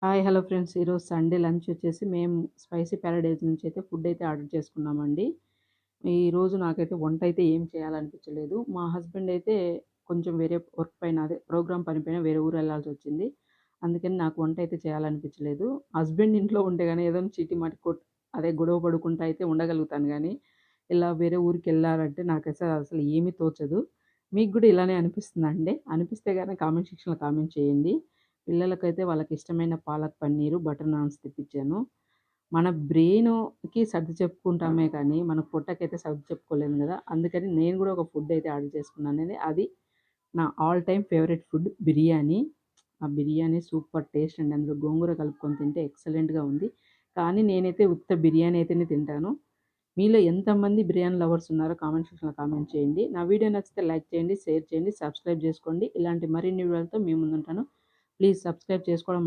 Hi! Hello friends. ఈరోజు Sunday lunch వచ్చేసి మేము స్పైసీ పారడైజ్ నుంచి అయితే ఫుడ్ అయితే ఆర్డర్ చేసుకున్నామండి. ఈరోజు నాకైతే వంట అయితే ఏం చేయాలనిపించలేదు. మా హస్బెండ్ అయితే కొంచెం వేరే వర్క్ పైన అదే ప్రోగ్రామ్ పని పైన వేరే ఊరు వెళ్ళాల్సొచ్చింది. అందుకని నాకు వంట అయితే చేయాలనిపించలేదు. హస్బెండ్ ఇంట్లో ఉంటే గాని ఏదైనా చీటిమాటి అదే గొడవ పడుకుంటా అయితే ఉండగలుగుతాను గానీ, ఇలా వేరే ఊరికెళ్ళాలంటే నాకసలు ఏమీ తోచదు. మీకు గూడా ఇలానే అనిపిస్తుందా అండి? అనిపిస్తే గనక కామెంట్ సెక్షన్‌లో కామెంట్ చేయండి. పిల్లలకైతే వాళ్ళకిష్టమైన పాలక్ పన్నీరు, బటర్ నాన్స్ తెప్పిచ్చాను. మన బ్రెయినుకి సర్ది చెప్పుకుంటామే కానీ, మన పొట్టకైతే సర్ది చెప్పుకోలేము గదా! అందుకని నేను గూడా ఒక ఫుడ్ అయితే ఆర్డర్ చేసుకున్నానండి. అది నా all time favourite food biryani. ఆ బిర్యానీ సూపర్ టేస్ట్ అండి. అందులో గోంగూర కలుపుకొని తింటే ఎక్సలెంట్‌గా ఉంది. కానీ నేనైతే ఉత్త బిర్యానీ అయితేనే తింటాను. మీలో ఎంతమంది బిర్యానీ లవర్స్ ఉన్నారో కామెంట్ సెక్షన్‌లో కామెంట్ చేయండి. నా వీడియో నచ్చితే లైక్ చేయండి, షేర్ చేయండి, సబ్స్క్రైబ్ చేసుకోండి. ఇలాంటి మరిన్ని వీడియోలతో మీ ముందుంటాను. ప్లీజ్ సబ్స్క్రైబ్ చేసుకోవడం